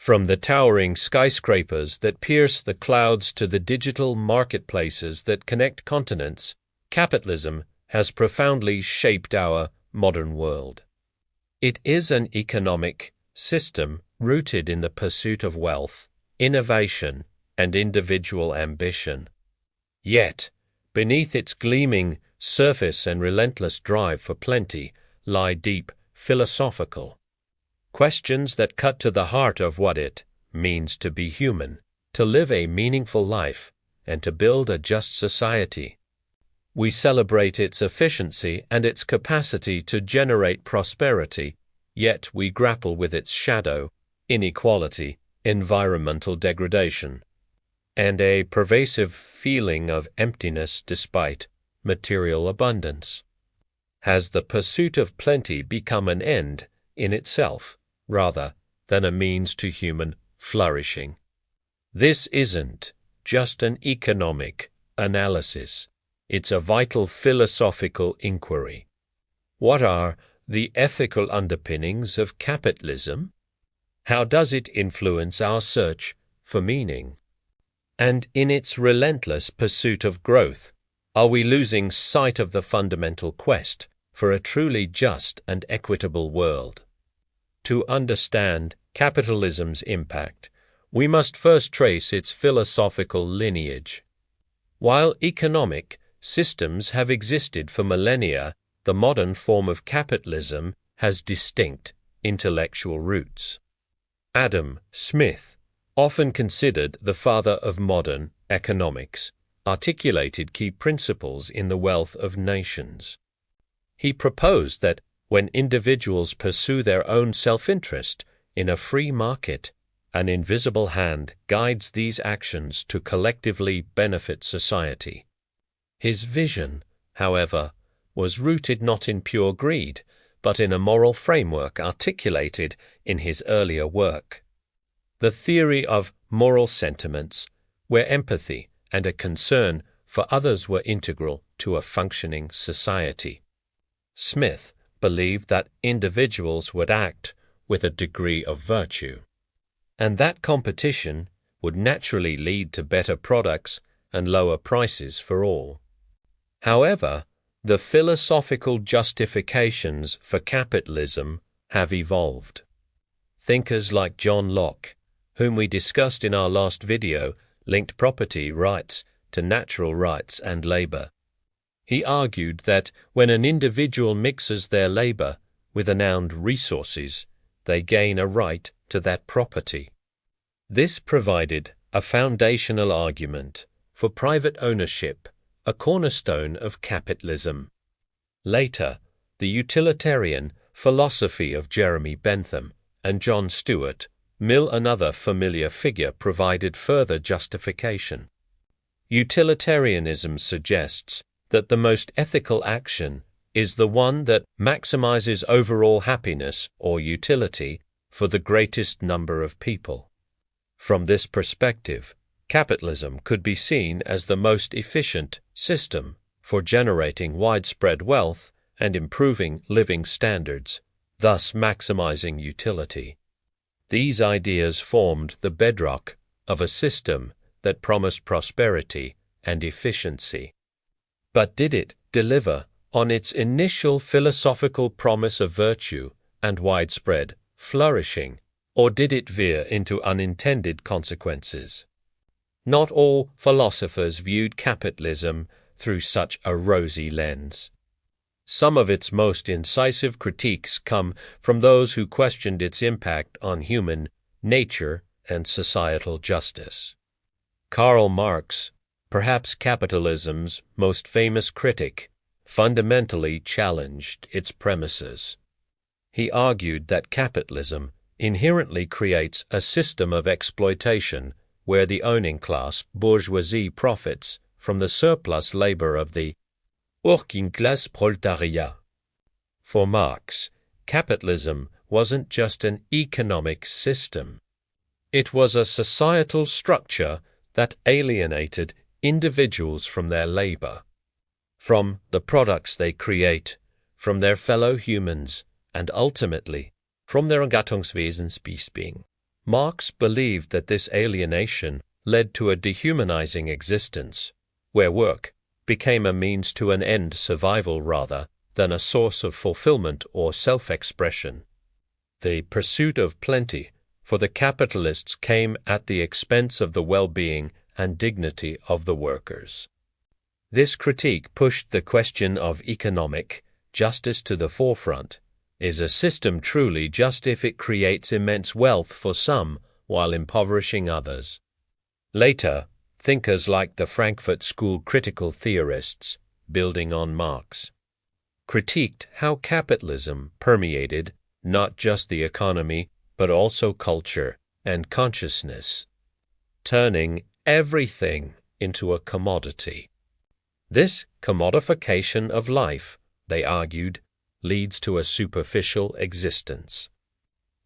From the towering skyscrapers that pierce the clouds to the digital marketplaces that connect continents, capitalism has profoundly shaped our modern world. It is an economic system rooted in the pursuit of wealth, innovation, and individual ambition. Yet, beneath its gleaming surface and relentless drive for plenty lie deep philosophical questions that cut to the heart of what it means to be human, to live a meaningful life, and to build a just society. We celebrate its efficiency and its capacity to generate prosperity, yet we grapple with its shadow, inequality, environmental degradation, and a pervasive feeling of emptiness despite material abundance. Has the pursuit of plenty become an end in itself, rather than a means to human flourishing? This isn't just an economic analysis. It's a vital philosophical inquiry. What are the ethical underpinnings of capitalism? How does it influence our search for meaning? And in its relentless pursuit of growth, are we losing sight of the fundamental quest for a truly just and equitable world? To understand capitalism's impact, we must first trace its philosophical lineage. While economic systems have existed for millennia, the modern form of capitalism has distinct intellectual roots. Adam Smith, often considered the father of modern economics, articulated key principles in The Wealth of Nations. He proposed that when individuals pursue their own self-interest in a free market, an invisible hand guides these actions to collectively benefit society. His vision, however, was rooted not in pure greed, but in a moral framework articulated in his earlier work. The theory of moral sentiments, where empathy and a concern for others were integral to a functioning society. Smith believed that individuals would act with a degree of virtue, and that competition would naturally lead to better products and lower prices for all. However, the philosophical justifications for capitalism have evolved. Thinkers like John Locke, whom we discussed in our last video, linked property rights to natural rights and labor. He argued that when an individual mixes their labor with renowned resources, they gain a right to that property. This provided a foundational argument for private ownership, a cornerstone of capitalism. Later, the utilitarian philosophy of Jeremy Bentham and John Stuart Mill, another familiar figure, provided further justification. Utilitarianism suggests that the most ethical action is the one that maximizes overall happiness or utility for the greatest number of people. From this perspective, capitalism could be seen as the most efficient system for generating widespread wealth and improving living standards, thus maximizing utility. These ideas formed the bedrock of a system that promised prosperity and efficiency. But did it deliver on its initial philosophical promise of virtue and widespread flourishing, or did it veer into unintended consequences? Not all philosophers viewed capitalism through such a rosy lens. Some of its most incisive critiques come from those who questioned its impact on human nature and societal justice. Karl Marx, perhaps capitalism's most famous critic, fundamentally challenged its premises. He argued that capitalism inherently creates a system of exploitation where the owning class, bourgeoisie, profits from the surplus labor of the working class proletariat. For Marx, capitalism wasn't just an economic system. It was a societal structure that alienated individuals from their labor, from the products they create, from their fellow humans, and ultimately from their Gattungswesensbeing. Marx believed that this alienation led to a dehumanizing existence, where work became a means to an end, survival rather than a source of fulfillment or self-expression. The pursuit of plenty for the capitalists came at the expense of the well-being and dignity of the workers. This critique pushed the question of economic justice to the forefront. Is a system truly just if it creates immense wealth for some while impoverishing others? Later, thinkers like the Frankfurt School critical theorists, building on Marx, critiqued how capitalism permeated not just the economy but also culture and consciousness, turning everything into a commodity. This commodification of life, they argued, leads to a superficial existence,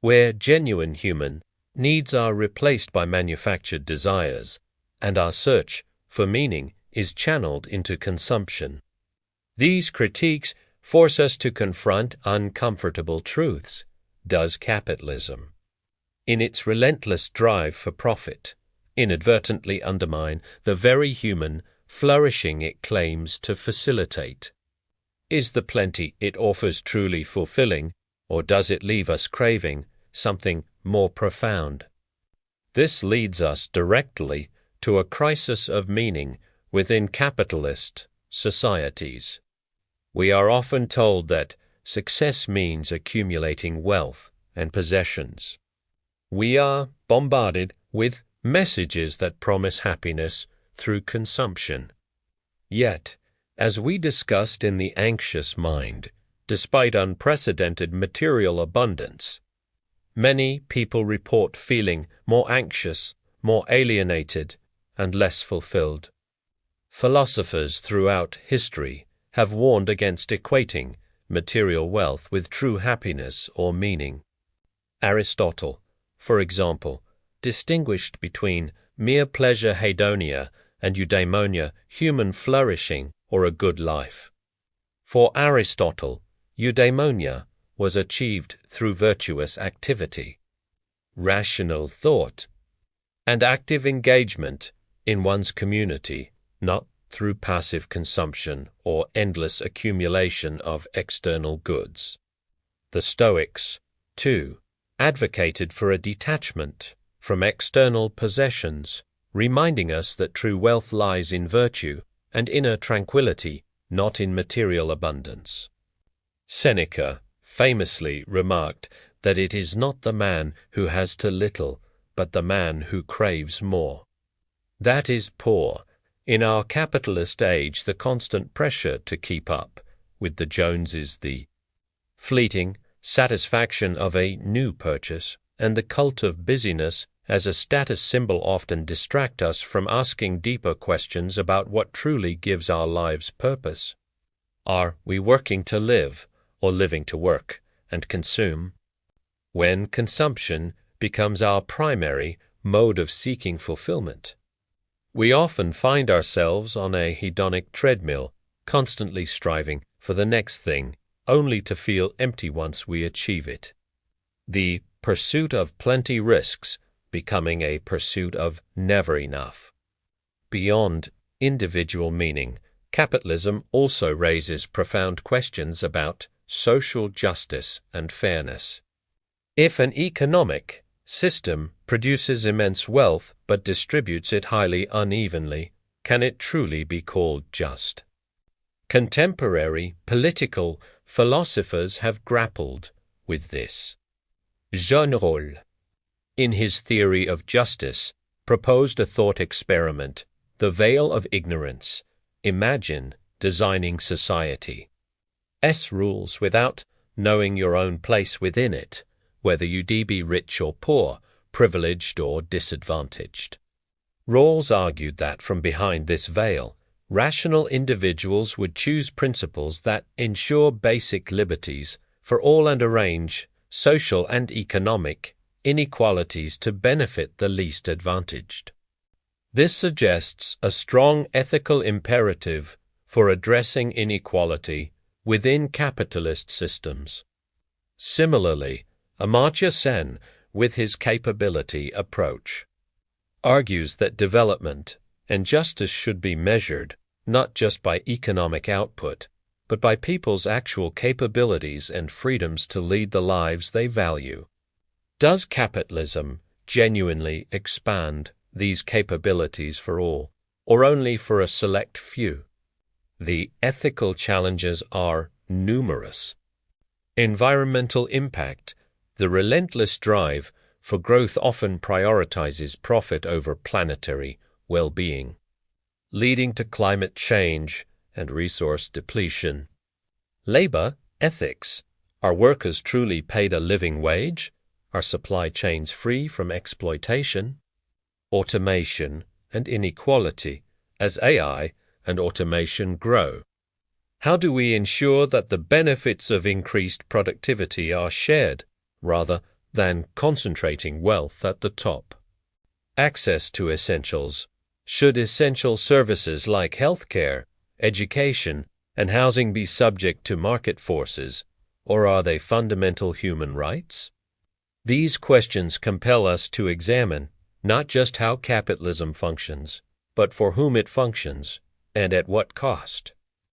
where genuine human needs are replaced by manufactured desires, and our search for meaning is channeled into consumption. These critiques force us to confront uncomfortable truths. Does capitalism, in its relentless drive for profit, inadvertently undermine the very human flourishing it claims to facilitate? Is the plenty it offers truly fulfilling, or does it leave us craving something more profound? This leads us directly to a crisis of meaning within capitalist societies. We are often told that success means accumulating wealth and possessions. We are bombarded with messages that promise happiness through consumption. Yet, as we discussed in The Anxious Mind, despite unprecedented material abundance, many people report feeling more anxious, more alienated, and less fulfilled. Philosophers throughout history have warned against equating material wealth with true happiness or meaning. Aristotle, for example, distinguished between mere pleasure hedonia and eudaimonia, human flourishing or a good life. For Aristotle, eudaimonia was achieved through virtuous activity, rational thought, and active engagement in one's community, not through passive consumption or endless accumulation of external goods. The Stoics, too, advocated for a detachment from external possessions, reminding us that true wealth lies in virtue and inner tranquility, not in material abundance. Seneca famously remarked that it is not the man who has too little, but the man who craves more. That is poor. In our capitalist age, the constant pressure to keep up with the Joneses, the fleeting satisfaction of a new purchase, and the cult of busyness as a status symbol often distract us from asking deeper questions about what truly gives our lives purpose. Are we working to live, or living to work and consume? When consumption becomes our primary mode of seeking fulfillment, we often find ourselves on a hedonic treadmill, constantly striving for the next thing, only to feel empty once we achieve it. The pursuit of plenty risks becoming a pursuit of never enough. Beyond individual meaning, capitalism also raises profound questions about social justice and fairness. If an economic system produces immense wealth but distributes it highly unevenly, can it truly be called just? Contemporary political philosophers have grappled with this. Jean Rawls, in his theory of justice, proposed a thought experiment, the veil of ignorance. Imagine designing society. Rules without knowing your own place within it, whether you be rich or poor, privileged or disadvantaged. Rawls argued that from behind this veil, rational individuals would choose principles that ensure basic liberties for all and arrange social and economic inequalities to benefit the least advantaged. This suggests a strong ethical imperative for addressing inequality within capitalist systems. Similarly, Amartya Sen with his capability approach, argues that development and justice should be measured not just by economic output, but by people's actual capabilities and freedoms to lead the lives they value. Does capitalism genuinely expand these capabilities for all, or only for a select few? The ethical challenges are numerous. Environmental impact. The relentless drive for growth often prioritizes profit over planetary well-being, leading to climate change and resource depletion. Labor ethics. Are workers truly paid a living wage? Are supply chains free from exploitation? Automation and inequality as AI and automation grow. How do we ensure that the benefits of increased productivity are shared rather than concentrating wealth at the top? Access to essentials. Should essential services like healthcare, education, and housing be subject to market forces, or are they fundamental human rights? These questions compel us to examine not just how capitalism functions, but for whom it functions and at what cost.